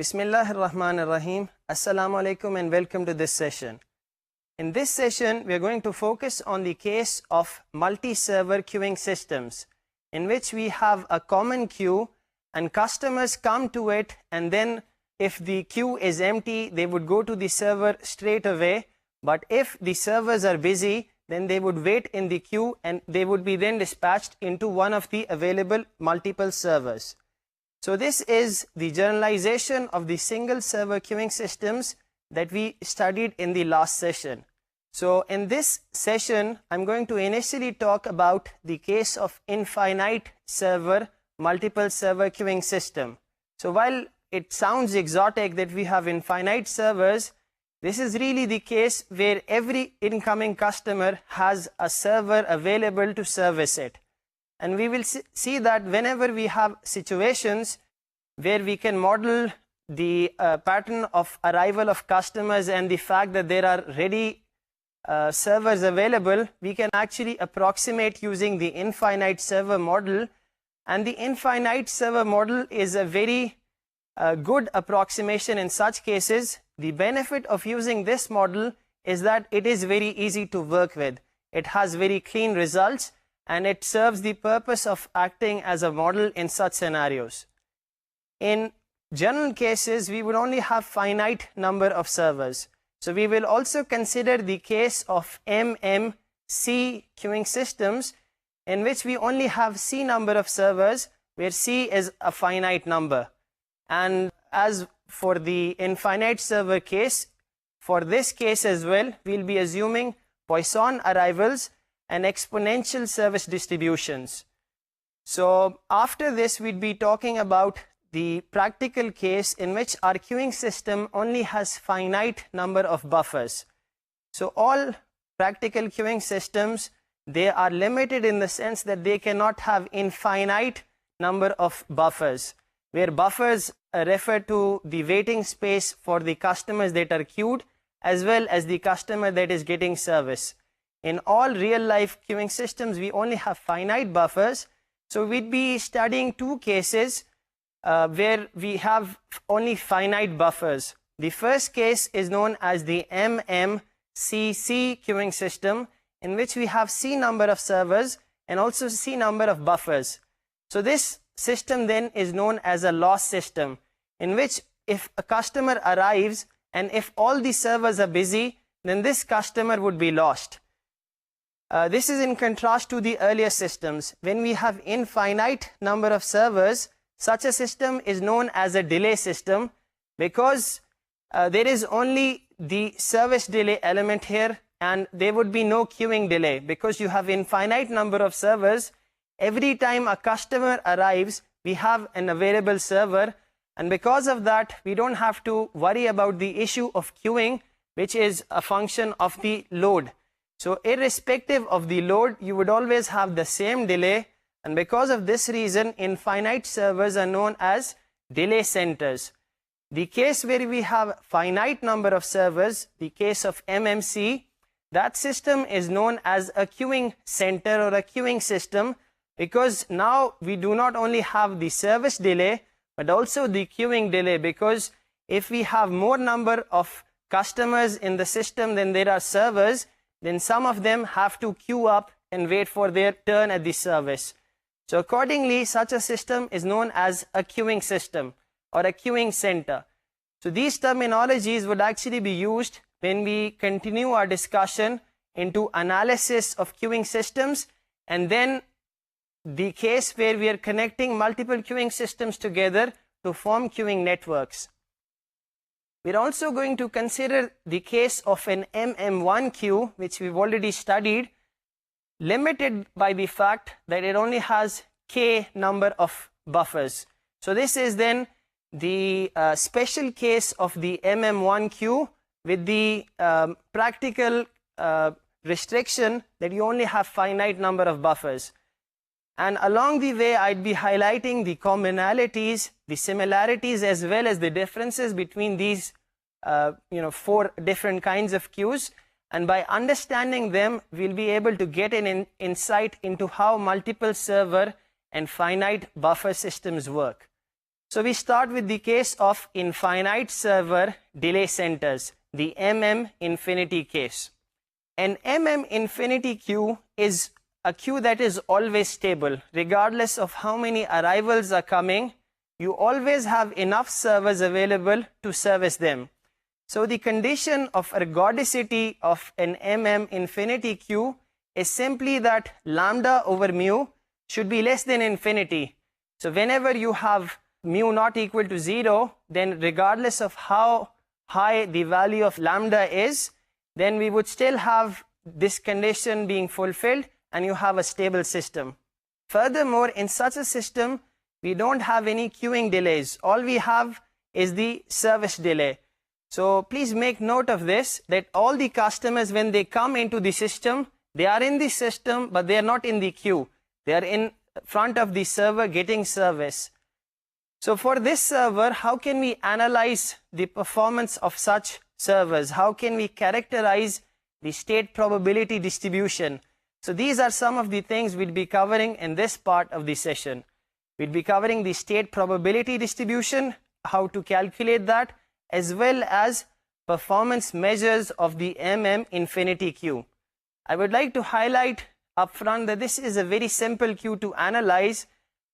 Bismillahir Rahmanir Rahim. Assalamu alaikum and welcome to this session. In this session, we are going to focus on the case of multi-server queuing systems, in which we have a common queue and customers come to it, and then if the queue is empty, they would go to the server straight away. But if the servers are busy, then they would wait in the queue and they would be then dispatched into one of the available multiple servers. So this is the generalization of the single server queuing systems that we studied in the last session. So in this session, I'm going to initially talk about the case of infinite server, multiple server queuing system. So while it sounds exotic that we have infinite servers, this is really the case where every incoming customer has a server available to service it. And we will see that whenever we have situations where we can model the pattern of arrival of customers and the fact that there are ready servers available, we can actually approximate using the infinite server model. And the infinite server model is a very good approximation in such cases. The benefit of using this model is that it is very easy to work with. It has very clean results, and it serves the purpose of acting as a model in such scenarios. In general cases, we would only have finite number of servers. So we will also consider the case of MMC queuing systems, in which we only have C number of servers, where C is a finite number. And as for the infinite server case, for this case as well, we'll be assuming Poisson arrivals and exponential service distributions. So after this, we'd be talking about the practical case in which our queuing system only has finite number of buffers. So all practical queuing systems, they are limited in the sense that they cannot have infinite number of buffers, where buffers refer to the waiting space for the customers that are queued as well as the customer that is getting service. In all real-life queuing systems, we only have finite buffers. So we'd be studying two cases where we have only finite buffers. The first case is known as the MMCC queuing system, in which we have C number of servers and also C number of buffers. So this system then is known as a loss system, in which if a customer arrives and if all the servers are busy, then this customer would be lost. This is in contrast to the earlier systems. When we have infinite number of servers, such a system is known as a delay system, because there is only the service delay element here, and there would be no queuing delay. Because you have infinite number of servers, every time a customer arrives, we have an available server, and because of that, we don't have to worry about the issue of queuing, which is a function of the load. So irrespective of the load, you would always have the same delay, and because of this reason, infinite servers are known as delay centers. The case where we have finite number of servers, the case of MMC, that system is known as a queuing center or a queuing system, because now we do not only have the service delay, but also the queuing delay, because if we have more number of customers in the system than there are servers, then some of them have to queue up and wait for their turn at the service. So accordingly, such a system is known as a queuing system or a queuing center. So these terminologies would actually be used when we continue our discussion into analysis of queuing systems, and then the case where we are connecting multiple queuing systems together to form queuing networks. We're also going to consider the case of an MM1 queue, which we've already studied, limited by the fact that it only has K number of buffers. So this is then the special case of the MM1 queue, with the practical restriction that you only have finite number of buffers. And along the way, I'd be highlighting the commonalities, the similarities, as well as the differences between these four different kinds of queues. And by understanding them, we'll be able to get an insight into how multiple server and finite buffer systems work. So we start with the case of infinite server delay centers, the infinity case. An infinity queue is a queue that is always stable. Regardless of how many arrivals are coming, you always have enough servers available to service them. So the condition of ergodicity of an infinity queue is simply that lambda over mu should be less than infinity. So whenever you have mu not equal to 0, then regardless of how high the value of lambda is, then we would still have this condition being fulfilled and you have a stable system. Furthermore, in such a system, we don't have any queuing delays. All we have is the service delay. So please make note of this, that all the customers, when they come into the system, they are in the system, but they are not in the queue. They are in front of the server getting service. So for this server, how can we analyze the performance of such servers? How can we characterize the state probability distribution? So these are some of the things we'll be covering in this part of the session. We'll be covering the state probability distribution, how to calculate that, as well as performance measures of the infinity queue. I would like to highlight upfront that this is a very simple queue to analyze,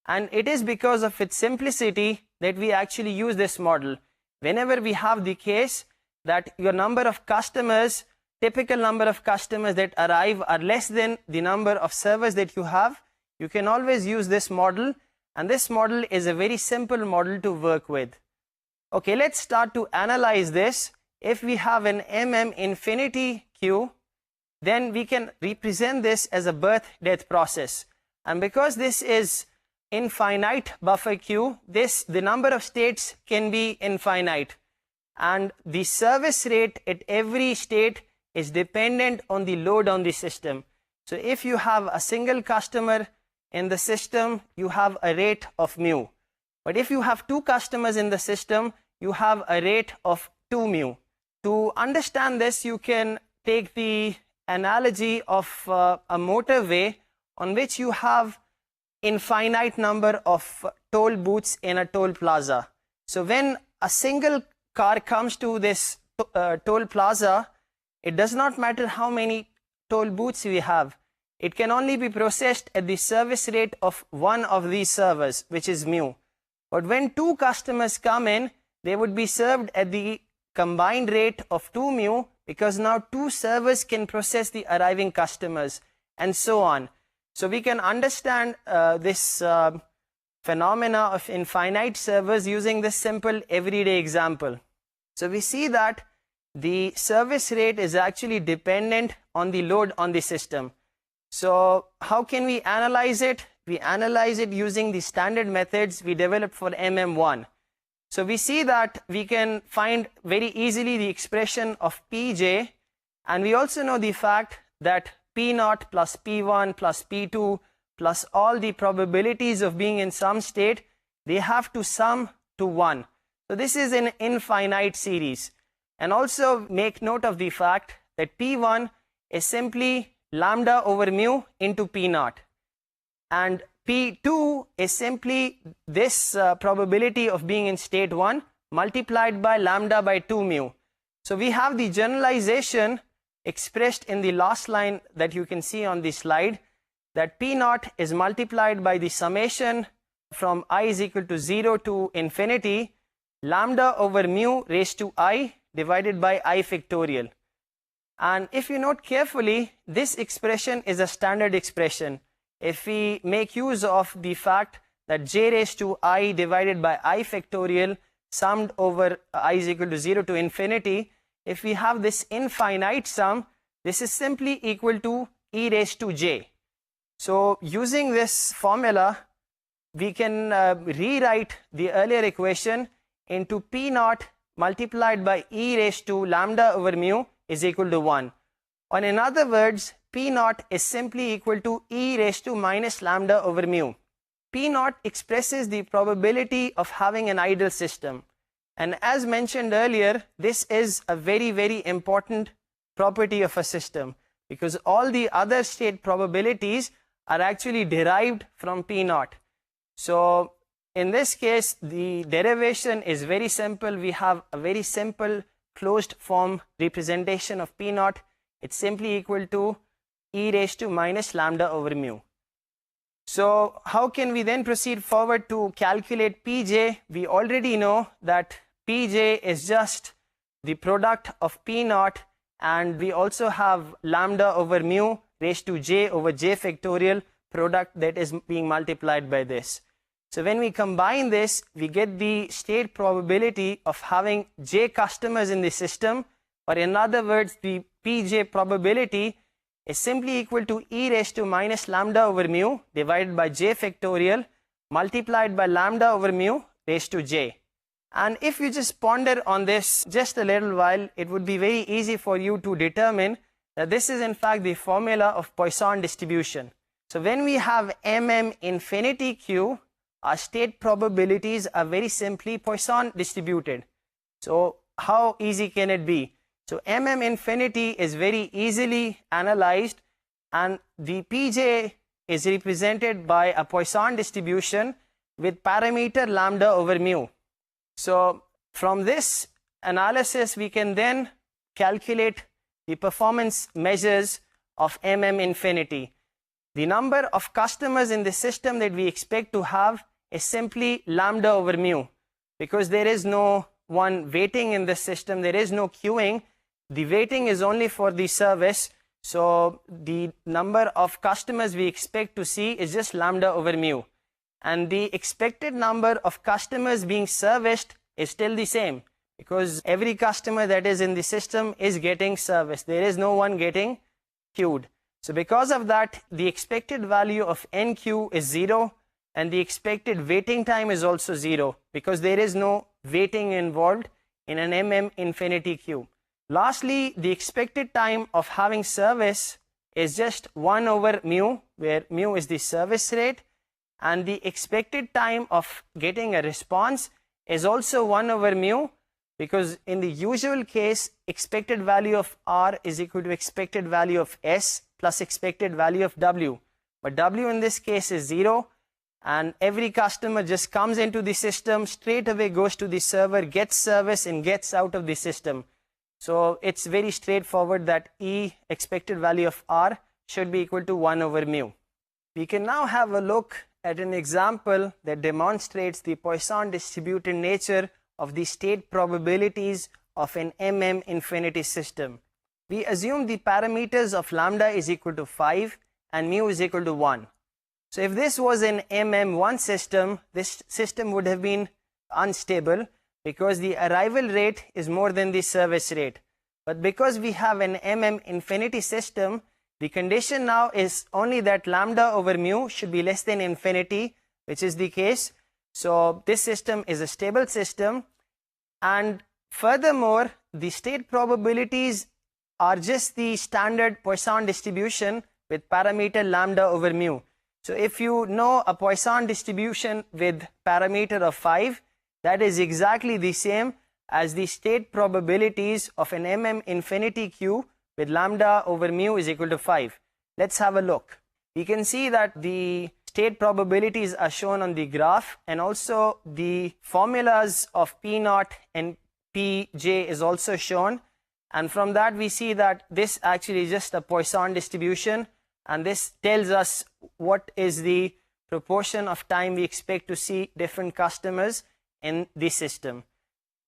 and it is because of its simplicity that we actually use this model. Whenever we have the case that your number of customers, typical number of customers that arrive are less than the number of servers that you have, you can always use this model, and this model is a very simple model to work with. Okay, let's start to analyze this. If we have an infinity queue, then we can represent this as a birth-death process. And because this is infinite buffer queue, the number of states can be infinite. And the service rate at every state is dependent on the load on the system. So if you have a single customer in the system, you have a rate of mu. But if you have two customers in the system, you have a rate of 2 mu. To understand this, you can take the analogy of a motorway on which you have infinite number of toll booths in a toll plaza. So when a single car comes to this toll plaza, it does not matter how many toll booths we have. It can only be processed at the service rate of one of these servers, which is mu. But when two customers come in, they would be served at the combined rate of 2 mu, because now two servers can process the arriving customers, and so on. So we can understand this phenomena of infinite servers using this simple everyday example. So we see that the service rate is actually dependent on the load on the system. So how can we analyze it? We analyze it using the standard methods we developed for MM1. So we see that we can find very easily the expression of Pj, and we also know the fact that P0 plus P1 plus P2 plus all the probabilities of being in some state, they have to sum to 1. So this is an infinite series. And also make note of the fact that P1 is simply lambda over mu into P0. And P2 is simply this probability of being in state 1 multiplied by lambda by 2 mu. So we have the generalization expressed in the last line that you can see on the slide, that P0 is multiplied by the summation from I is equal to 0 to infinity, lambda over mu raised to I divided by I factorial. And if you note carefully, this expression is a standard expression. If we make use of the fact that j raised to I divided by I factorial summed over I is equal to 0 to infinity, if we have this infinite sum, this is simply equal to e raised to j. So using this formula, we can rewrite the earlier equation into P0 multiplied by e raised to lambda over mu is equal to 1. Or in other words, P0 is simply equal to e raised to minus lambda over mu. P0 expresses the probability of having an ideal system. And as mentioned earlier, this is a very, very important property of a system, because all the other state probabilities are actually derived from P0. So in this case, the derivation is very simple. We have a very simple closed form representation of P naught. It's simply equal to e raised to minus lambda over mu. So how can we then proceed forward to calculate Pj? We already know that Pj is just the product of P naught, and we also have lambda over mu raised to j over j factorial product that is being multiplied by this. So when we combine this, we get the state probability of having j customers in the system, or in other words, the Pj probability is simply equal to e raised to minus lambda over mu divided by j factorial multiplied by lambda over mu raised to j. And if you just ponder on this just a little while, it would be very easy for you to determine that this is in fact the formula of Poisson distribution. So when we have infinity q, our state probabilities are very simply Poisson distributed. So how easy can it be? So infinity is very easily analyzed, and the Pj is represented by a Poisson distribution with parameter lambda over mu. So from this analysis, we can then calculate the performance measures of infinity. The number of customers in the system that we expect to have is simply lambda over mu, because there is no one waiting in the system, there is no queuing. The waiting is only for the service, so the number of customers we expect to see is just lambda over mu. And the expected number of customers being serviced is still the same, because every customer that is in the system is getting serviced. There is no one getting queued. So because of that, the expected value of nq is 0, and the expected waiting time is also 0, because there is no waiting involved in an infinity queue. Lastly, the expected time of having service is just 1 over mu, where mu is the service rate, and the expected time of getting a response is also 1 over mu, because in the usual case, expected value of r is equal to expected value of s plus expected value of w. But w in this case is 0, and every customer just comes into the system, straight away goes to the server, gets service and gets out of the system. So it's very straightforward that E, expected value of R, should be equal to 1 over mu. We can now have a look at an example that demonstrates the Poisson distributed nature of the state probabilities of an infinity system. We assume the parameters of lambda is equal to 5 and mu is equal to 1. So if this was an one system, this system would have been unstable, because the arrival rate is more than the service rate. But because we have an infinity system, the condition now is only that lambda over mu should be less than infinity, which is the case. So this system is a stable system, and furthermore, the state probabilities are just the standard Poisson distribution with parameter lambda over mu. So if you know a Poisson distribution with parameter of 5, that is exactly the same as the state probabilities of an infinity q with lambda over mu is equal to 5. Let's have a look. We can see that the state probabilities are shown on the graph, and also the formulas of P naught and Pj is also shown. And from that we see that this actually is just a Poisson distribution, and this tells us what is the proportion of time we expect to see different customers in the system.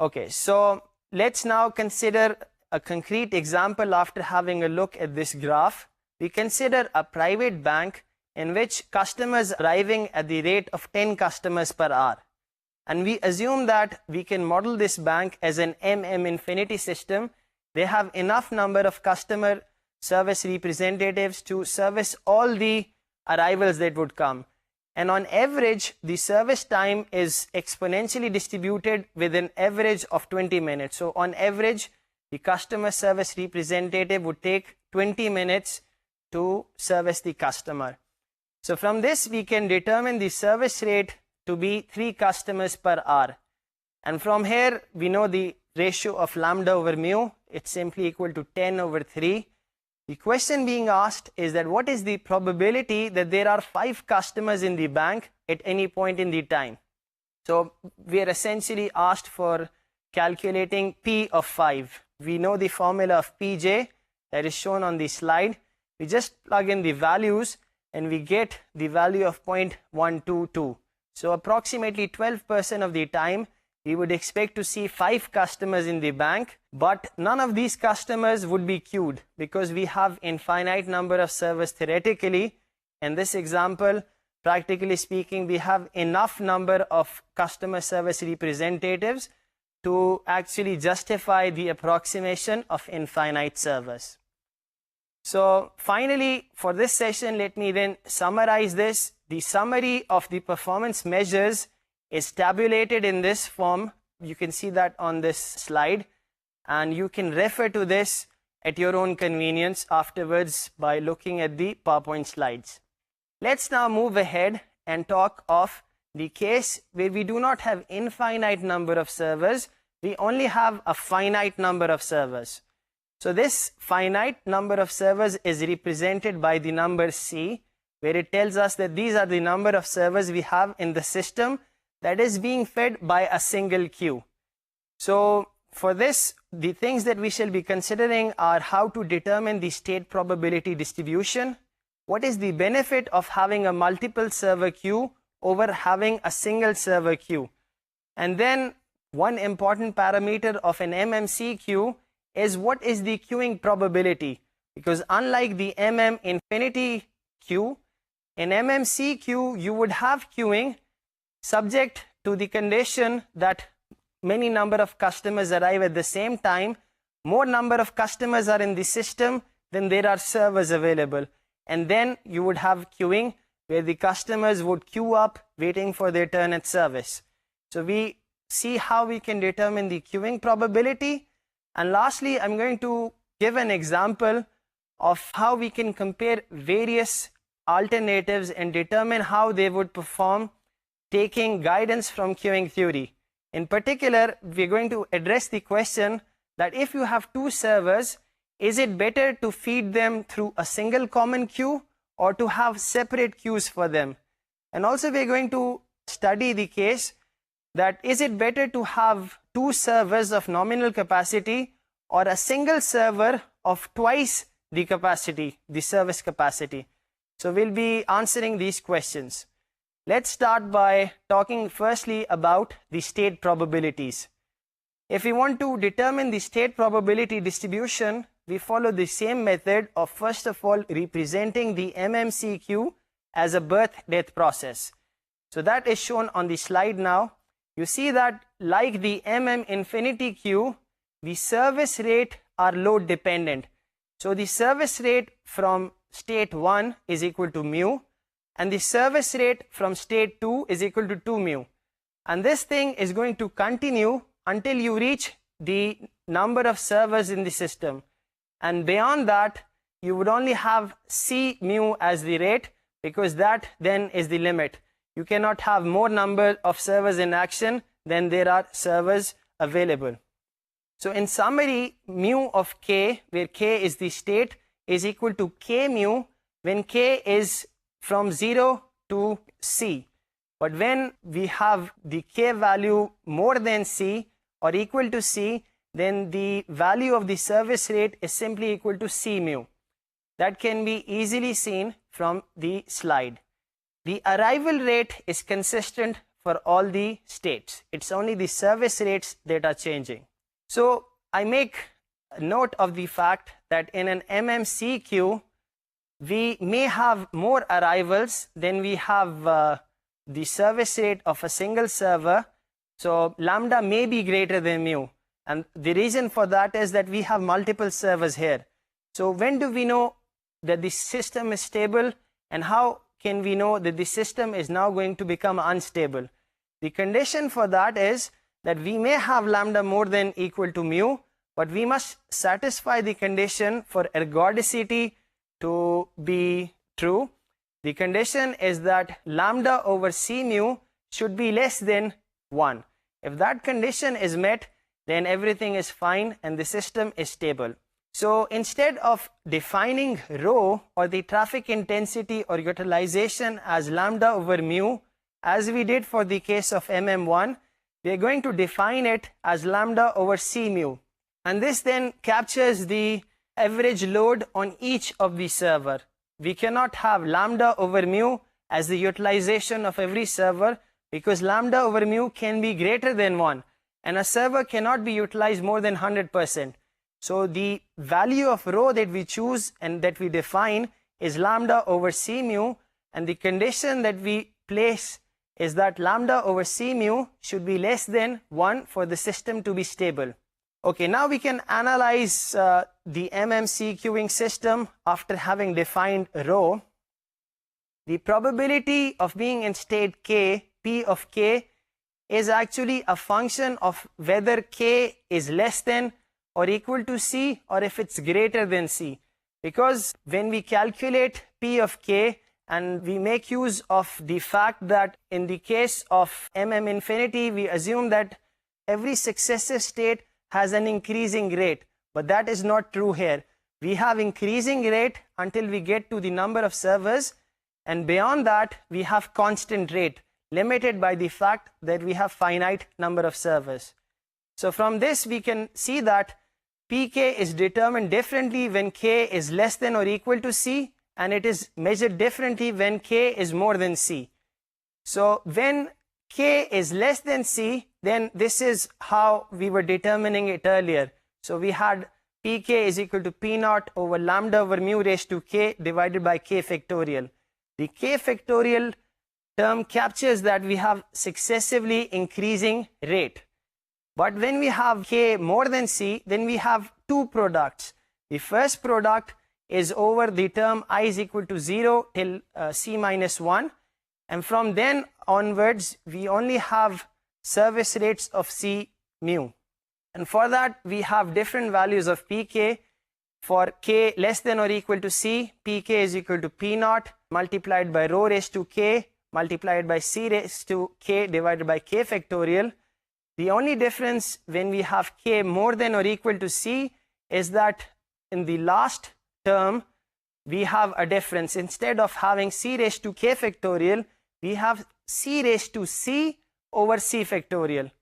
Okay, so let's now consider a concrete example after having a look at this graph. We consider a private bank in which customers arriving at the rate of 10 customers per hour. And we assume that we can model this bank as an infinity system. They have enough number of customer service representatives to service all the arrivals that would come. And on average, the service time is exponentially distributed with an average of 20 minutes. So on average, the customer service representative would take 20 minutes to service the customer. So from this, we can determine the service rate to be 3 customers per hour. And from here, we know the ratio of lambda over mu. It's simply equal to 10 over 3. The question being asked is that what is the probability that there are 5 customers in the bank at any point in the time? So we are essentially asked for calculating P of 5. We know the formula of Pj that is shown on the slide. We just plug in the values and we get the value of 0.122. So approximately 12% of the time we would expect to see 5 customers in the bank, but none of these customers would be queued because we have infinite number of servers theoretically. In this example, practically speaking, we have enough number of customer service representatives to actually justify the approximation of infinite servers. So finally, for this session, let me then summarize this. The summary of the performance measures is tabulated in this form. You can see that on this slide, and you can refer to this at your own convenience afterwards by looking at the PowerPoint slides. Let's now move ahead and talk of the case where we do not have infinite number of servers, we only have a finite number of servers. So this finite number of servers is represented by the number C, where it tells us that these are the number of servers we have in the system that is being fed by a single queue. So for this, the things that we shall be considering are how to determine the state probability distribution, what is the benefit of having a multiple server queue over having a single server queue, and then one important parameter of an MMC queue is what is the queuing probability, because unlike the MM infinity queue, in MMC queue you would have queuing subject to the condition that many number of customers arrive at the same time. More number of customers are in the system than there are servers available, and then you would have queuing where the customers would queue up waiting for their turn at service. So we see how we can determine the queuing probability. And lastly, I'm going to give an example of how we can compare various alternatives and determine how they would perform taking guidance from queuing theory. In particular, we're going to address the question that if you have 2 servers, is it better to feed them through a single common queue or to have separate queues for them? And also we're going to study the case that is it better to have 2 servers of nominal capacity or a single server of twice the capacity, the service capacity. So we'll be answering these questions. Let's start by talking firstly about the state probabilities. If we want to determine the state probability distribution, we follow the same method of first of all representing the MMC queue as a birth-death process. So that is shown on the slide now. You see that like the MM infinity queue, the service rate are load dependent. So the service rate from state 1 is equal to mu, and the service rate from state 2 is equal to 2 mu. And this thing is going to continue until you reach the number of servers in the system. And beyond that, you would only have C mu as the rate, because that then is the limit. You cannot have more number of servers in action than there are servers available. So in summary, mu of k, where k is the state, is equal to k mu when k is from 0 to C. But when we have the k value more than C or equal to C, then the value of the service rate is simply equal to C mu. That can be easily seen from the slide. The arrival rate is consistent for all the states. It's only the service rates that are changing. So I make a note of the fact that in an MMC queue, we may have more arrivals than we have the service rate of a single server. So lambda may be greater than mu. And the reason for that is that we have multiple servers here. So when do we know that the system is stable, and how can we know that the system is now going to become unstable? The condition for that is that we may have lambda more than equal to mu, but we must satisfy the condition for ergodicity to be true. The condition is that lambda over C mu should be less than 1. If that condition is met, then everything is fine and the system is stable. So instead of defining rho or the traffic intensity or utilization as lambda over mu, as we did for the case of MM1, we are going to define it as lambda over C mu. And this then captures the average load on each of the server. We cannot have lambda over mu as the utilization of every server, because lambda over mu can be greater than 1, and a server cannot be utilized more than 100%. So the value of rho that we choose and that we define is lambda over C mu, and the condition that we place is that lambda over C mu should be less than 1 for the system to be stable. Okay, now we can analyze the MMC queuing system after having defined rho. The probability of being in state K, P of K, is actually a function of whether K is less than or equal to C, or if it's greater than C. Because when we calculate P of K, and we make use of the fact that in the case of MM infinity, we assume that every successive state has an increasing rate, but that is not true here. We have increasing rate until we get to the number of servers, and beyond that we have constant rate, limited by the fact that we have finite number of servers. So from this we can see that Pk is determined differently when K is less than or equal to C, and it is measured differently when K is more than C. So when K is less than C, then this is how we were determining it earlier. So we had Pk is equal to P naught over lambda over mu raised to K divided by K factorial. The K factorial term captures that we have successively increasing rate. But when we have K more than C, then we have two products. The first product is over the term I is equal to 0 till C minus 1, and from then onwards we only have service rates of C mu, and for that we have different values of Pk. For K less than or equal to C, Pk is equal to P naught multiplied by rho raised to K multiplied by C raised to K divided by K factorial. The only difference when we have K more than or equal to C is that in the last term we have a difference. Instead of having C raised to K factorial, we have C raised to C over C factorial.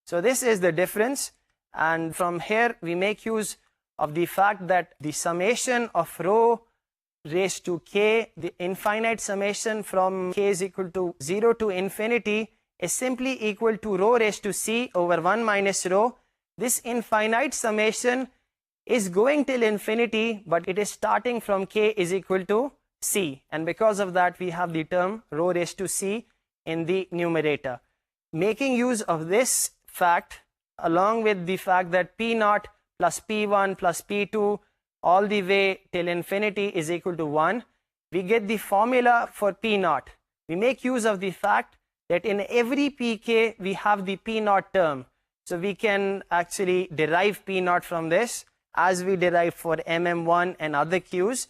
So this is the difference, and from here we make use of the fact that the summation of rho raised to K, the infinite summation from K is equal to 0 to infinity, is simply equal to rho raised to C over 1 minus rho. This infinite summation is going till infinity, but it is starting from K is equal to C, and because of that we have the term rho raised to C in the numerator. Making use of this fact, along with the fact that P naught plus P1 plus P2 all the way till infinity is equal to 1, we get the formula for P naught. We make use of the fact that in every Pk we have the P naught term, so we can actually derive P naught from this as we derive for MM1 and other queues,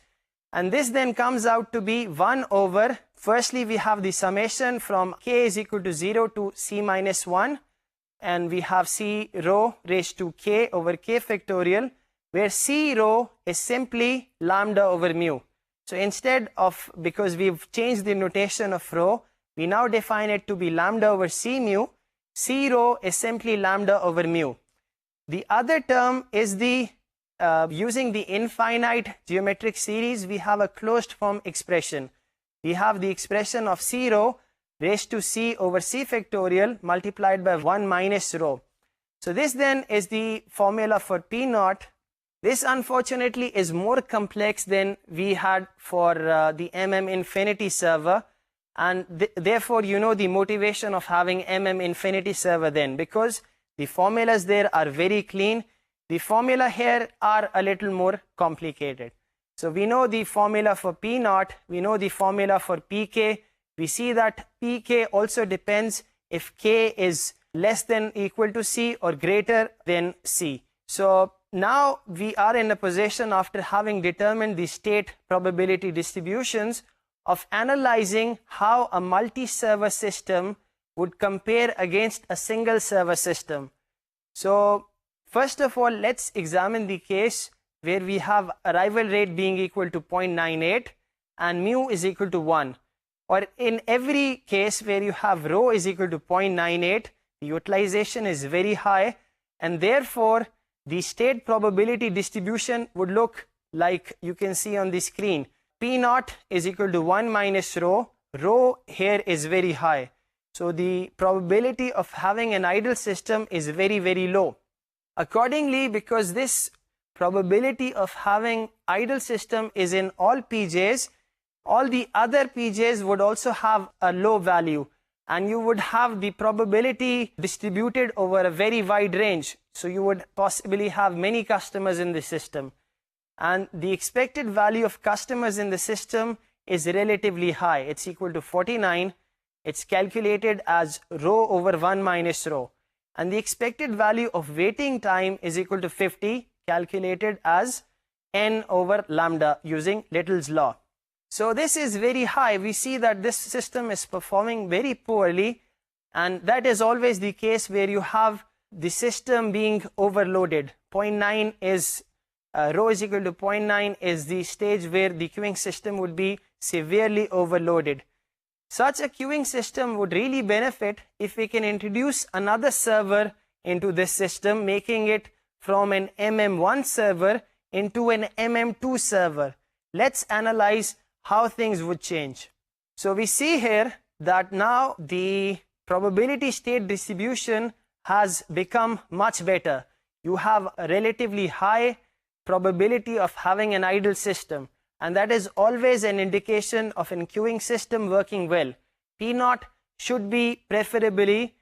and this then comes out to be 1 over, firstly we have the summation from K is equal to 0 to C minus 1, and we have C rho raised to K over K factorial, where C rho is simply lambda over mu. So instead of, because we've changed the notation of rho, we now define it to be lambda over C mu. C rho is simply lambda over mu. The other term is the using the infinite geometric series, we have a closed form expression. We have the expression of C rho raised to C over C factorial multiplied by 1 minus rho. So this then is the formula for P naught. This unfortunately is more complex than we had for the MM infinity server, and therefore you know the motivation of having MM infinity server then, because the formulas there are very clean. The formula here are a little more complicated. So we know the formula for P naught, we know the formula for Pk. We see that Pk also depends if K is less than equal to C or greater than C. So now we are in a position, after having determined the state probability distributions, of analyzing how a multi-server system would compare against a single server system. So first of all, let's examine the case where we have arrival rate being equal to 0.98 and mu is equal to 1. or in every case where you have rho is equal to 0.98, the utilization is very high, and therefore the state probability distribution would look like you can see on the screen. P naught is equal to 1 minus rho. Rho here is very high. So the probability of having an idle system is very, very low. Accordingly, because this probability of having idle system is in all PJs, all the other PJs would also have a low value, and you would have the probability distributed over a very wide range. So you would possibly have many customers in the system, and the expected value of customers in the system is relatively high. It's equal to 49. It's calculated as rho over 1 minus rho, and the expected value of waiting time is equal to 50, calculated as n over lambda using Little's law. So this is very high. We see that this system is performing very poorly, and that is always the case where you have the system being overloaded. 0.9 is rho is equal to 0.9 is the stage where the queuing system would be severely overloaded. Such a queuing system would really benefit if we can introduce another server into this system, making it from an MM1 server into an MM2 server. Let's analyze how things would change. So we see here that now the probability state distribution has become much better. You have a relatively high probability of having an idle system, and that is always an indication of an queuing system working well. P naught should be preferably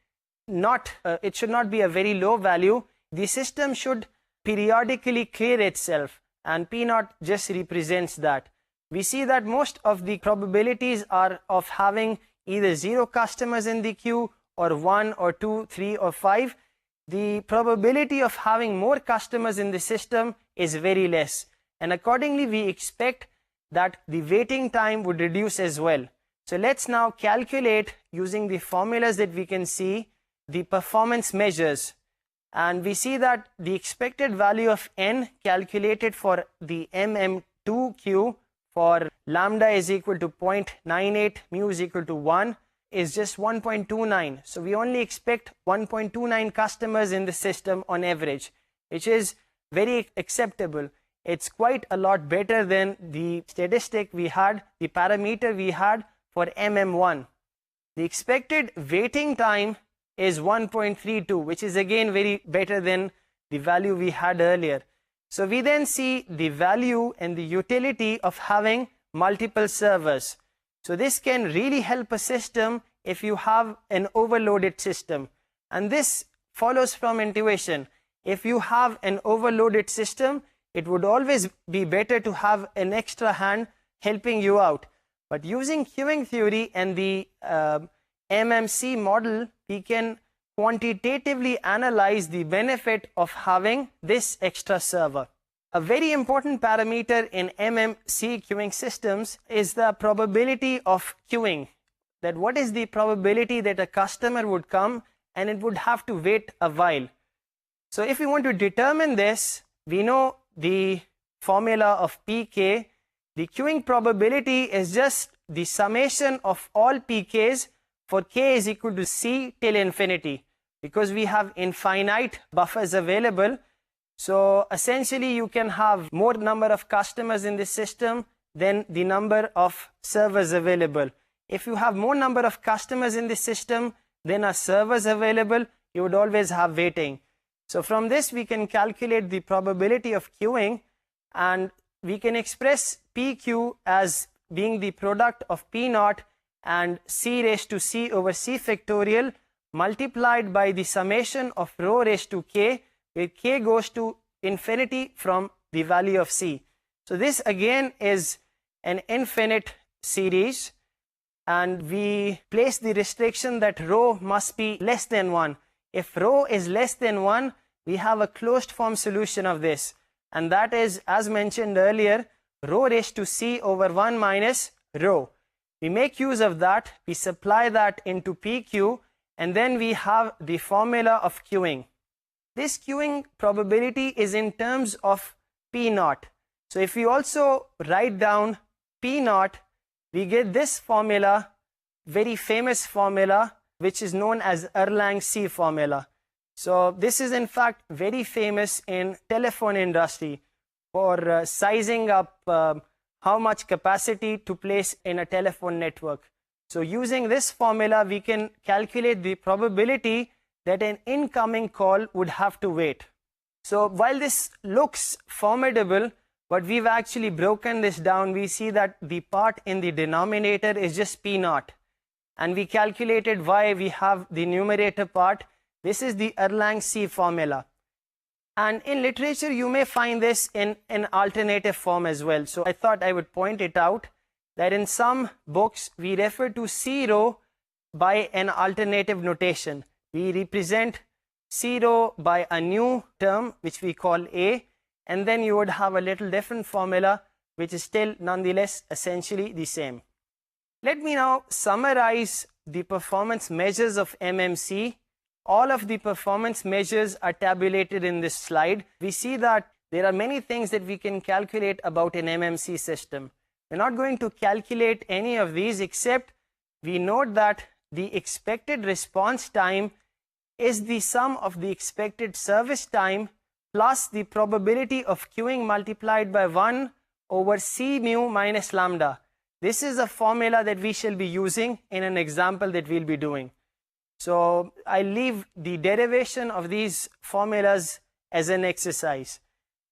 not, it should not be a very low value. The system should periodically clear itself, and P naught just represents that. We see that most of the probabilities are of having either 0 customers in the queue, or 1 or 2, 3 or 5. The probability of having more customers in the system is very less, and accordingly we expect that the waiting time would reduce as well. So let's now calculate, using the formulas that we can see, the performance measures, and we see that the expected value of n calculated for the MM2 queue for lambda is equal to 0.98, mu is equal to 1, is just 1.29. So we only expect 1.29 customers in the system on average, which is very acceptable. It's quite a lot better than the statistic we had, the parameter we had for MM1. The expected waiting time is 1.32, which is again very better than the value we had earlier. So we then see the value and the utility of having multiple servers. So this can really help a system if you have an overloaded system, and this follows from intuition. If you have an overloaded system, it would always be better to have an extra hand helping you out. But using queuing theory and the MMC model, we can quantitatively analyze the benefit of having this extra server. A very important parameter in MMC queuing systems is the probability of queuing. That what is the probability that a customer would come and it would have to wait a while. So if we want to determine this, we know the formula of PK. The queuing probability is just the summation of all PKs for K is equal to C till infinity, because we have infinite buffers available. So essentially you can have more number of customers in the system than the number of servers available. If you have more number of customers in the system than are servers available, you would always have waiting. So from this we can calculate the probability of queuing, and we can express PQ as being the product of P naught and C raised to C over C factorial multiplied by the summation of rho raised to K, where K goes to infinity from the value of C. So this again is an infinite series, and we place the restriction that rho must be less than 1. If rho is less than 1, we have a closed form solution of this, and that is, as mentioned earlier, rho raised to C over 1 minus rho. We make use of that, we supply that into PQ, and then we have the formula of queuing. This queuing probability is in terms of P naught. So if we also write down P naught, we get this formula very famous formula which is known as Erlang-C formula. So this is in fact very famous in telephone industry for sizing up how much capacity to place in a telephone network. So using this formula, we can calculate the probability that an incoming call would have to wait. So while this looks formidable, but we've actually broken this down, we see that the part in the denominator is just P naught. And we calculated why we have the numerator part. This is the Erlang-C formula. And in literature, you may find this in an alternative form as well. So I thought I would point it out that in some books, we refer to C rho by an alternative notation. We represent C rho by a new term, which we call A, and then you would have a little different formula, which is still nonetheless essentially the same. Let me now summarize the performance measures of MMC. All of the performance measures are tabulated in this slide. We see that there are many things that we can calculate about an MMC system. We're not going to calculate any of these, except we note that the expected response time is the sum of the expected service time plus the probability of queuing multiplied by 1 over C mu minus lambda. This is a formula that we shall be using in an example that we'll be doing. So I'll leave the derivation of these formulas as an exercise.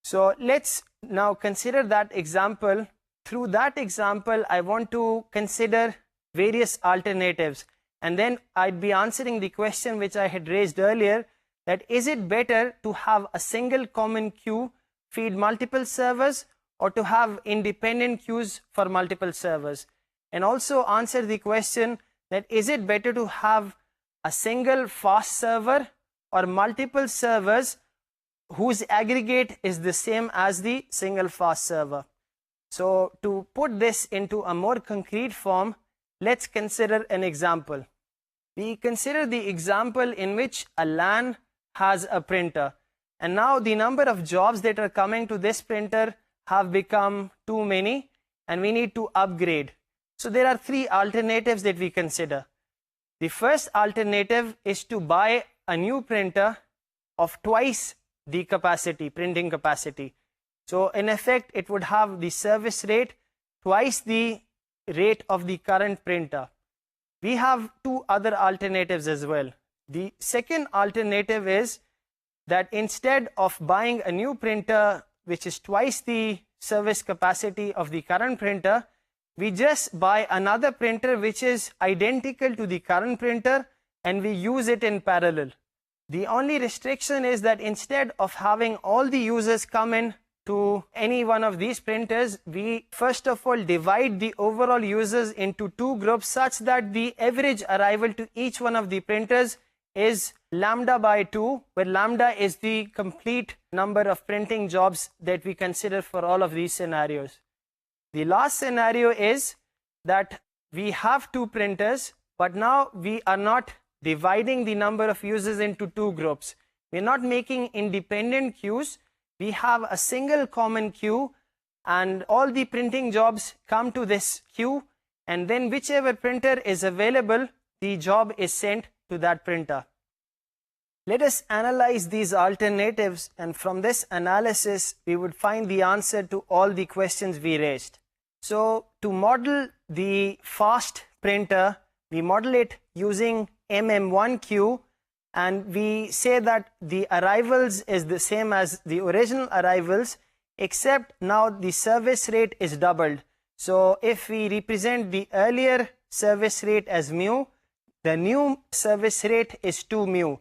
So let's now consider that example. Through that example, I want to consider various alternatives. And then I'd be answering the question which I had raised earlier, that is it better to have a single common queue feed multiple servers or to have independent queues for multiple servers? And also answer the question that is it better to have a single fast server or multiple servers whose aggregate is the same as the single fast server? So to put this into a more concrete form, let's consider an example. We consider the example in which a LAN has a printer, and now the number of jobs that are coming to this printer have become too many and we need to upgrade. So there are three alternatives that we consider. The first alternative is to buy a new printer of twice the capacity, printing capacity. So in effect, it would have the service rate twice the rate of the current printer. We have two other alternatives as well. The second alternative is that instead of buying a new printer which is twice the service capacity of the current printer, we just buy another printer which is identical to the current printer and we use it in parallel. The only restriction is that instead of having all the users come in to any one of these printers, we first of all divide the overall users into two groups such that the average arrival to each one of the printers is lambda by 2, where lambda is the complete number of printing jobs that we consider for all of these scenarios. The last scenario is that we have two printers, but now we are not dividing the number of users into two groups. We're not making independent queues. We have a single common queue and all the printing jobs come to this queue, and then whichever printer is available, the job is sent to that printer. Let us analyze these alternatives, and from this analysis we would find the answer to all the questions we raised. So to model the fast printer, we model it using MM1 queue, and we say that the arrivals is the same as the original arrivals, except now the service rate is doubled. So if we represent the earlier service rate as mu, the new service rate is 2 mu.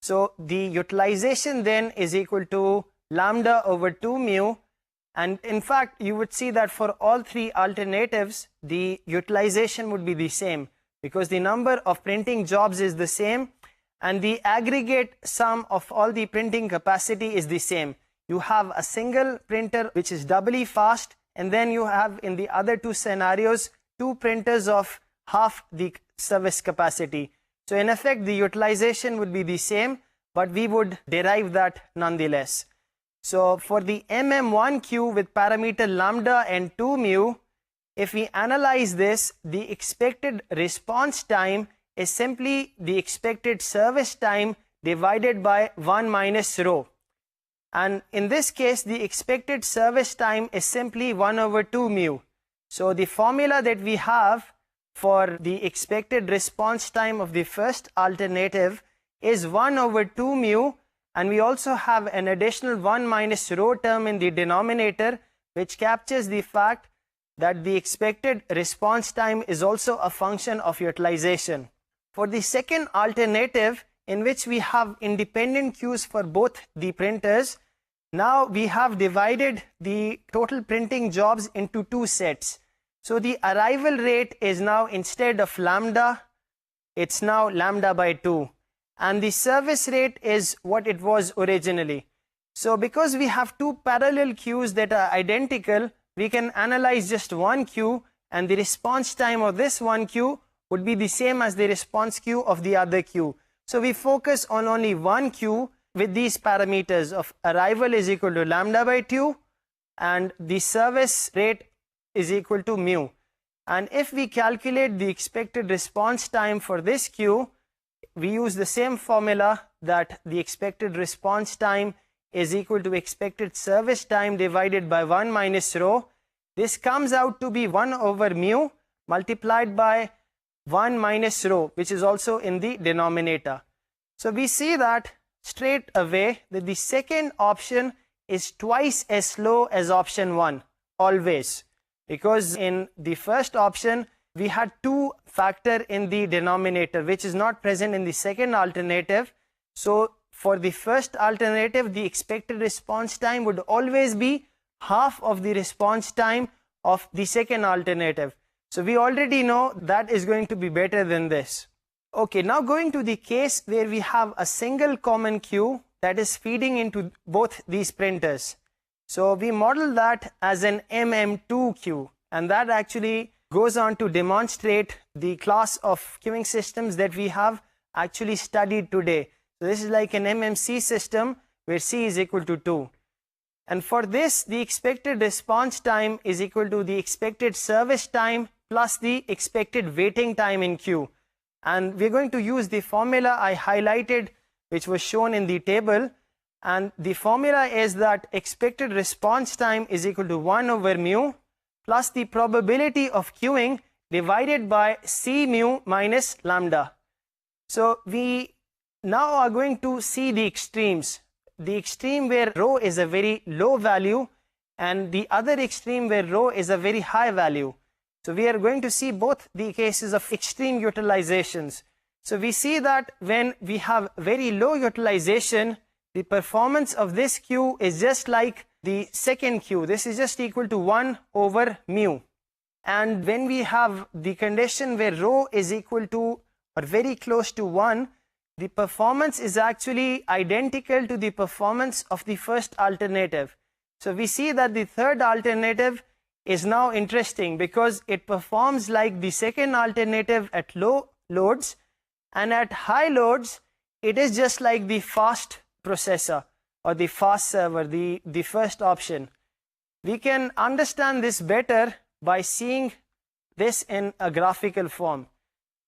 So the utilization then is equal to lambda over 2 mu, and in fact you would see that for all three alternatives the utilization would be the same, because the number of printing jobs is the same and the aggregate sum of all the printing capacity is the same. You have a single printer which is doubly fast, and then you have in the other two scenarios two printers of half the service capacity. So in effect the utilization would be the same, but we would derive that nonetheless. So for the MM1 queue with parameter lambda and 2 mu, if we analyze this, the expected response time is simply the expected service time divided by 1 minus rho. And in this case, the expected service time is simply 1 over 2 mu. So the formula that we have for the expected response time of the first alternative is 1 over 2 mu, and we also have an additional 1 minus rho term in the denominator, which captures the fact that the expected response time is also a function of utilization. For the second alternative, in which we have independent queues for both the printers, now we have divided the total printing jobs into two sets. So the arrival rate is now, instead of lambda, it's now lambda by 2. And the service rate is what it was originally. So because we have two parallel queues that are identical, we can analyze just one queue, and the response time of this one queue would be the same as the response queue of the other queue. So we focus on only one queue with these parameters of arrival is equal to lambda by 2 and the service rate is equal to mu. And if we calculate the expected response time for this queue, we use the same formula that the expected response time is equal to expected service time divided by 1 minus rho. This comes out to be 1 over mu multiplied by 1 minus rho, which is also in the denominator. So we see that straight away that the second option is twice as slow as option 1, always. Because in the first option, we had 2 factor in the denominator, which is not present in the second alternative. So for the first alternative, the expected response time would always be half of the response time of the second alternative. So we already know that is going to be better than this. Okay, now going to the case where we have a single common queue that is feeding into both these printers. So we model that as an MM2 queue, and that actually goes on to demonstrate the class of queuing systems that we have actually studied today. So this is like an MMC system where C is equal to 2. And for this, the expected response time is equal to the expected service time plus the expected waiting time in queue. And we're going to use the formula I highlighted, which was shown in the table. And the formula is that expected response time is equal to 1 over mu plus the probability of queuing divided by C mu minus lambda. So we now are going to see the extremes. The extreme where rho is a very low value and the other extreme where rho is a very high value. So we are going to see both the cases of extreme utilizations. So we see that when we have very low utilization, the performance of this queue is just like the second queue. This is just equal to 1 over mu. And when we have the condition where rho is equal to or very close to 1, the performance is actually identical to the performance of the first alternative. So we see that the third alternative is now interesting because it performs like the second alternative at low loads, and at high loads it is just like the fast processor or the fast server, the first option. We can understand this better by seeing this in a graphical form.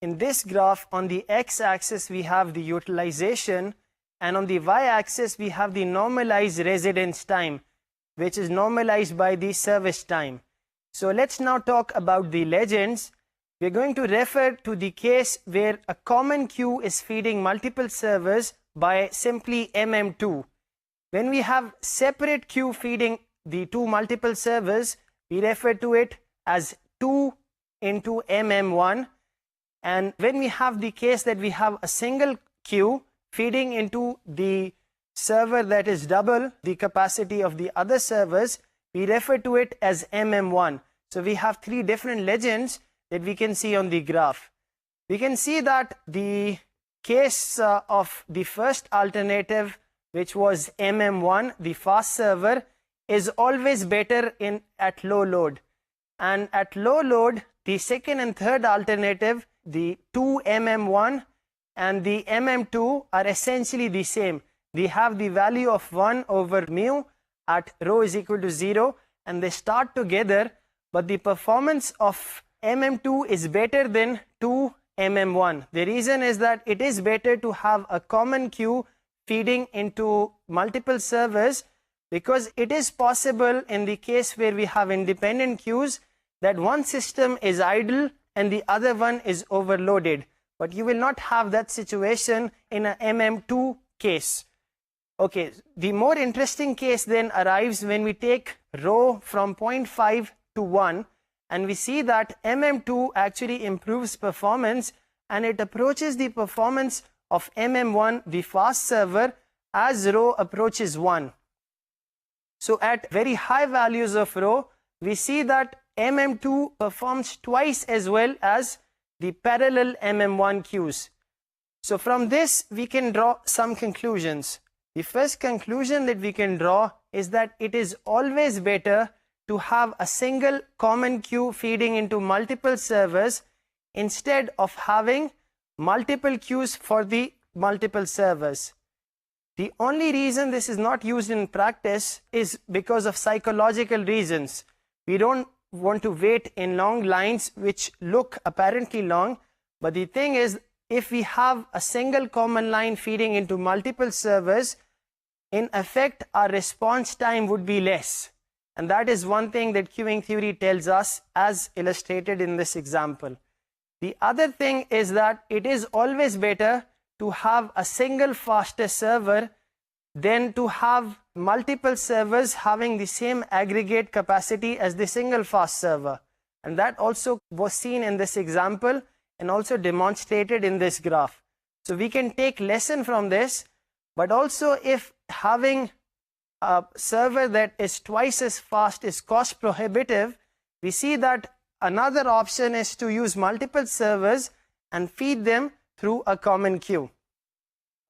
In this graph, on the x-axis we have the utilization, and on the y-axis we have the normalized residence time, which is normalized by the service time. So let's now talk about the legends. We're going to refer to the case where a common queue is feeding multiple servers by simply MM2. When we have separate queue feeding the two multiple servers, we refer to it as 2 into MM1. And when we have the case that we have a single queue feeding into the server that is double the capacity of the other servers, we refer to it as MM1. So we have 3 different legends that we can see on the graph. We can see that the case of the first alternative, which was MM1, the fast server, is always better at low load. And at low load, the second and third alternative, the 2MM1 and the MM2, are essentially the same. They have the value of 1 over mu at rho is equal to 0, and they start together but the performance of MM2 is better than 2 MM1. The reason is that it is better to have a common queue feeding into multiple servers, because it is possible in the case where we have independent queues that one system is idle and the other one is overloaded. But you will not have that situation in a MM2 case. Okay, the more interesting case then arrives when we take row from 0.5 to 1, and we see that MM2 actually improves performance and it approaches the performance of MM1, the fast server, as row approaches 1. So at very high values of row, we see that MM2 performs twice as well as the parallel MM1 queues. So from this, we can draw some conclusions. The first conclusion that we can draw is that it is always better to have a single common queue feeding into multiple servers instead of having multiple queues for the multiple servers. The only reason this is not used in practice is because of psychological reasons. We don't want to wait in long lines which look apparently long, but the thing is, if we have a single common line feeding into multiple servers, in effect our response time would be less. And that is one thing that queuing theory tells us, as illustrated in this example. The other thing is that it is always better to have a single fastest server than to have multiple servers having the same aggregate capacity as the single fast server. And that also was seen in this example and also demonstrated in this graph. So we can take lesson from this, but also if having a server that is twice as fast is cost prohibitive, we see that another option is to use multiple servers and feed them through a common queue.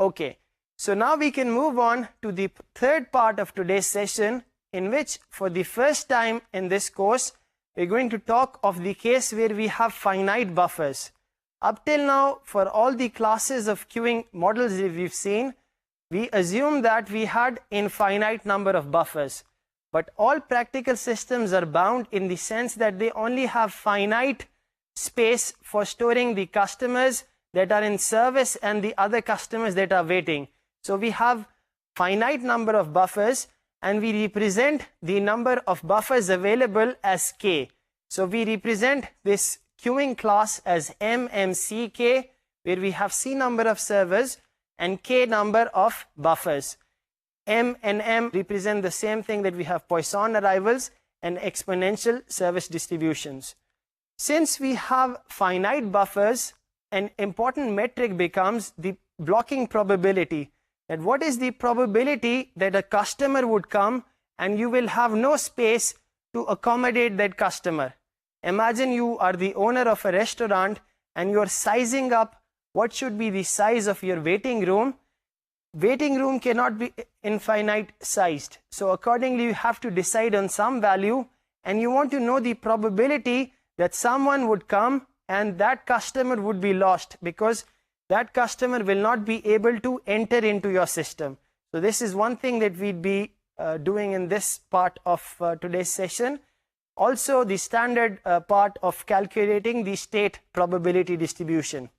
Okay, so now we can move on to the third part of today's session, in which for the first time in this course, we're going to talk of the case where we have finite buffers. Up till now, for all the classes of queuing models that we've seen, we assume that we had infinite number of buffers. But all practical systems are bound in the sense that they only have finite space for storing the customers that are in service and the other customers that are waiting. So we have finite number of buffers and we represent the number of buffers available as k. So we represent this queuing class as MMCK, where we have C number of servers and K number of buffers. M and M represent the same thing, that we have Poisson arrivals and exponential service distributions. Since we have finite buffers, an important metric becomes the blocking probability. That what is the probability that a customer would come and you will have no space to accommodate that customer. Imagine you are the owner of a restaurant and you are sizing up what should be the size of your waiting room. Waiting room cannot be infinite sized. So accordingly, you have to decide on some value and you want to know the probability that someone would come and that customer would be lost, because that customer will not be able to enter into your system. So this is one thing that we'd be doing in this part of today's session. Also the standard part of calculating the state probability distribution.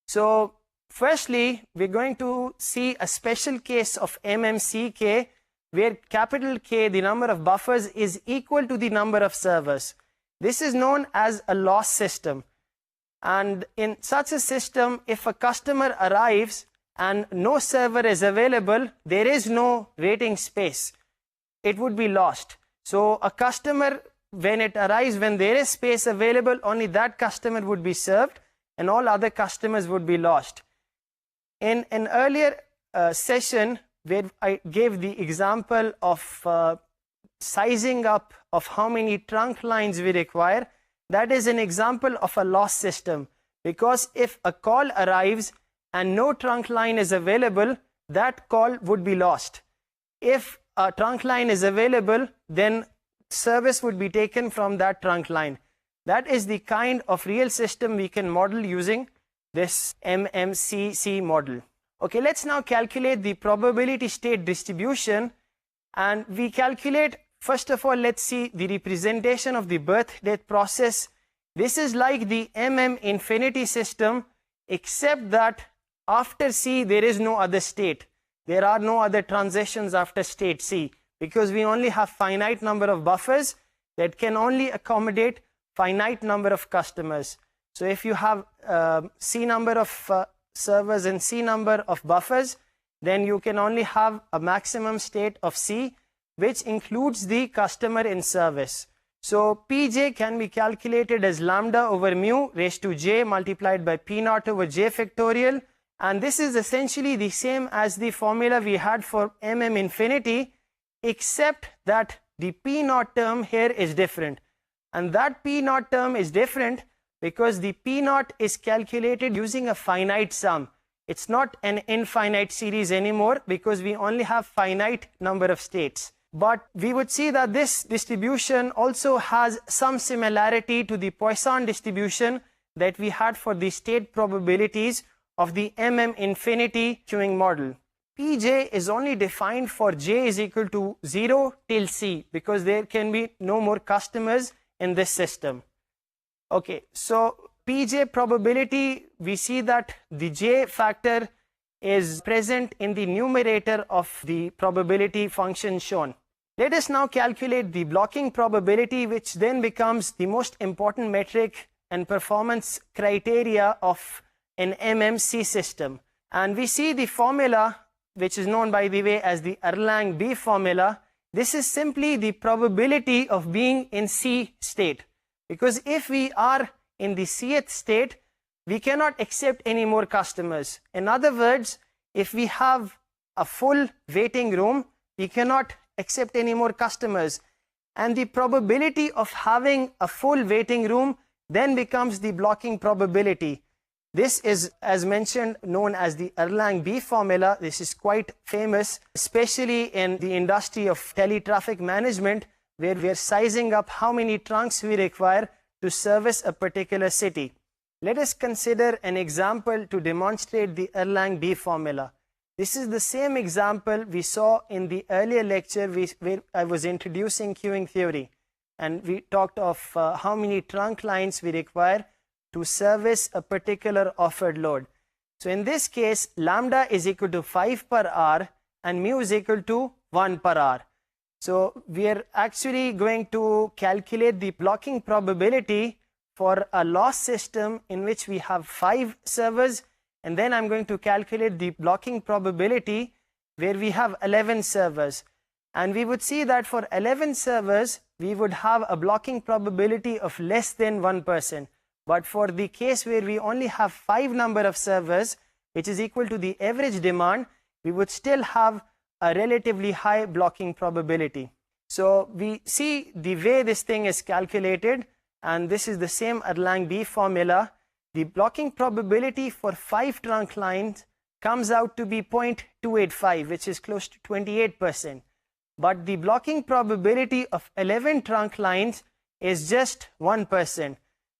So firstly, we're going to see a special case of MMCK, where capital K, the number of buffers, is equal to the number of servers. This is known as a loss system. And in such a system, if a customer arrives and no server is available, there is no waiting space. It would be lost. So a customer, when it arrives, when there is space available, only that customer would be served and all other customers would be lost. In an earlier session where I gave the example of sizing up of how many trunk lines we require, that is an example of a loss system, because if a call arrives and no trunk line is available, that call would be lost. If a trunk line is available, then service would be taken from that trunk line. That is the kind of real system we can model using this MMCC model. Okay, let's now calculate the probability state distribution, and we calculate first of all, let's see the representation of the birth-death process. This is like the infinity system, except that after C, there is no other state. There are no other transitions after state C, because we only have finite number of buffers that can only accommodate finite number of customers. So if you have C number of servers and C number of buffers, then you can only have a maximum state of C, which includes the customer in service. So Pj can be calculated as lambda over mu raised to j multiplied by P naught over j factorial. And this is essentially the same as the formula we had for infinity, except that the P naught term here is different. And that P naught term is different because the P naught is calculated using a finite sum. It's not an infinite series anymore because we only have finite number of states. But we would see that this distribution also has some similarity to the Poisson distribution that we had for the state probabilities of the infinity queuing model. Pj is only defined for j is equal to 0 till C, because there can be no more customers in this system. Okay, so Pj probability, we see that the j factor is present in the numerator of the probability function shown. Let us now calculate the blocking probability, which then becomes the most important metric and performance criteria of an MMC system. And we see the formula, which is known by the way as the Erlang B formula. This is simply the probability of being in C state. Because if we are in the Cth state, we cannot accept any more customers. In other words, if we have a full waiting room, we cannot accept any more customers. And the probability of having a full waiting room then becomes the blocking probability. This is, as mentioned, known as the Erlang B formula. This is quite famous, especially in the industry of teletraffic management, where we are sizing up how many trunks we require to service a particular city. Let us consider an example to demonstrate the Erlang B formula. This is the same example we saw in the earlier lecture where I was introducing queuing theory. And we talked of how many trunk lines we require to service a particular offered load. So in this case, lambda is equal to 5 per hour and mu is equal to 1 per hour. So we are actually going to calculate the blocking probability for a loss system in which we have 5 servers, and then I'm going to calculate the blocking probability where we have 11 servers. And we would see that for 11 servers, we would have a blocking probability of less than 1%. But for the case where we only have 5 number of servers, which is equal to the average demand, we would still have a relatively high blocking probability. So we see the way this thing is calculated, and this is the same Erlang B formula. The blocking probability for 5 trunk lines comes out to be 0.285, which is close to 28%. But the blocking probability of 11 trunk lines is just 1%.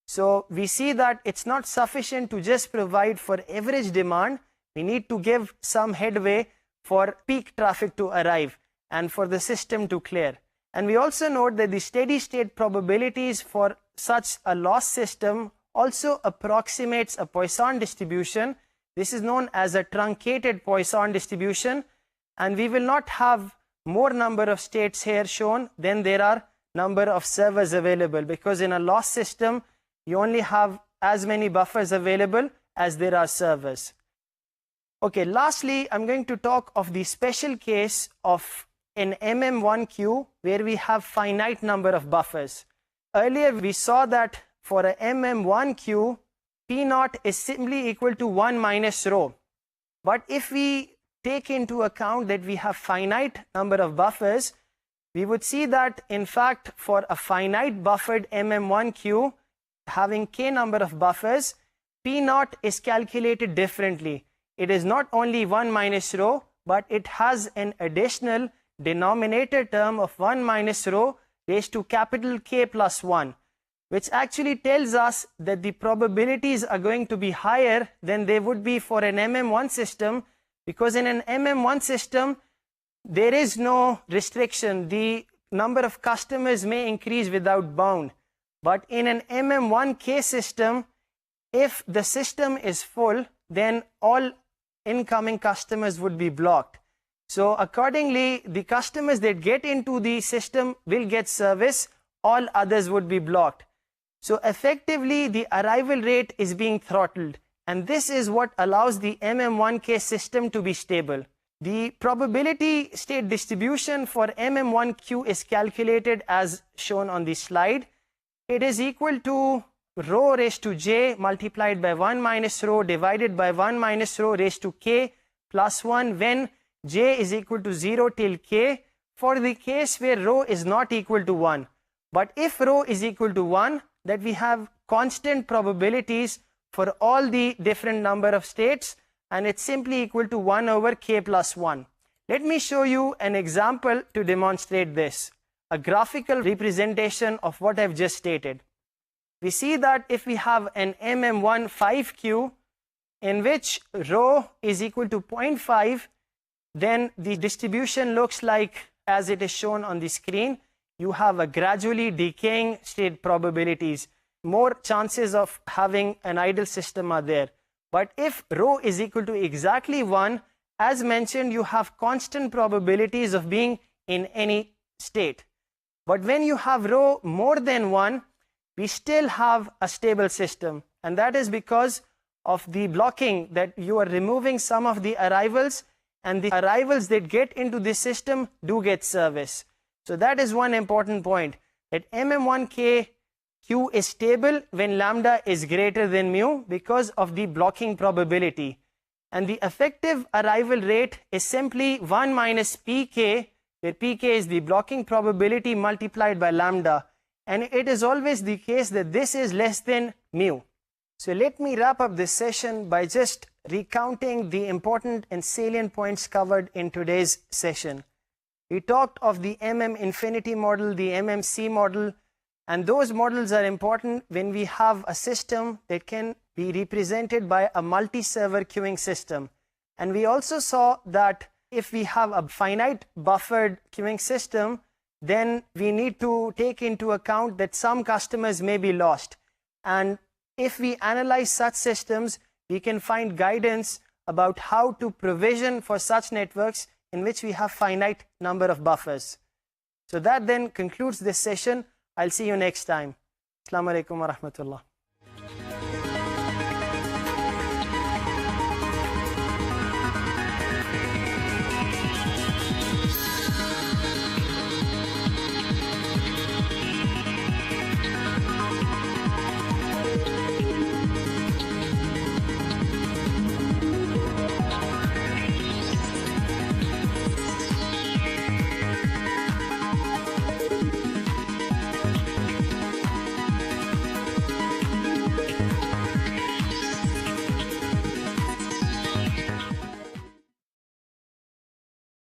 So we see that it's not sufficient to just provide for average demand. We need to give some headway for peak traffic to arrive and for the system to clear. And we also note that the steady state probabilities for such a loss system also approximates a Poisson distribution. This is known as a truncated Poisson distribution, and we will not have more number of states here shown than there are number of servers available, because in a loss system you only have as many buffers available as there are servers. Okay, lastly, I'm going to talk of the special case of an MM1 queue where we have finite number of buffers. Earlier we saw that for a MM1 queue, P naught is simply equal to 1 minus rho. But if we take into account that we have finite number of buffers, we would see that in fact for a finite buffered MM1 queue having k number of buffers, P naught is calculated differently. It is not only 1 minus rho, but it has an additional denominator term of 1 minus rho raised to capital K plus 1, which actually tells us that the probabilities are going to be higher than they would be for an MM1 system, because in an MM1 system there is no restriction. The number of customers may increase without bound. But in an MM1K system, if the system is full, then all incoming customers would be blocked. So accordingly, the customers that get into the system will get service, all others would be blocked. So effectively, the arrival rate is being throttled, and this is what allows the MM1K system to be stable. The probability state distribution for MM1Q is calculated as shown on the slide. It is equal to rho raised to j multiplied by 1 minus rho divided by 1 minus rho raised to k plus 1 when j is equal to 0 till k, for the case where rho is not equal to 1. But if rho is equal to 1, that we have constant probabilities for all the different number of states, and it's simply equal to 1 over k plus 1. Let me show you an example to demonstrate this, a graphical representation of what I've just stated. We see that if we have an MM1 5Q in which rho is equal to 0.5, then the distribution looks like as it is shown on the screen. You have a gradually decaying state probabilities. More chances of having an idle system are there. But if rho is equal to exactly 1, as mentioned, you have constant probabilities of being in any state. But when you have rho more than 1, we still have a stable system. And that is because of the blocking, that you are removing some of the arrivals, and the arrivals that get into this system do get service. So that is one important point, that MM1K Q is stable when lambda is greater than mu because of the blocking probability. And the effective arrival rate is simply 1 minus pk, where pk is the blocking probability multiplied by lambda. And it is always the case that this is less than mu. So let me wrap up this session by just recounting the important and salient points covered in today's session. We talked of the MM infinity model, the MMC model, and those models are important when we have a system that can be represented by a multi-server queuing system. And we also saw that if we have a finite buffered queuing system, then we need to take into account that some customers may be lost. And if we analyze such systems, we can find guidance about how to provision for such networks in which we have finite number of buffers. So that then concludes this session. I'll see you next time. Assalamu alaikum wa rahmatullah.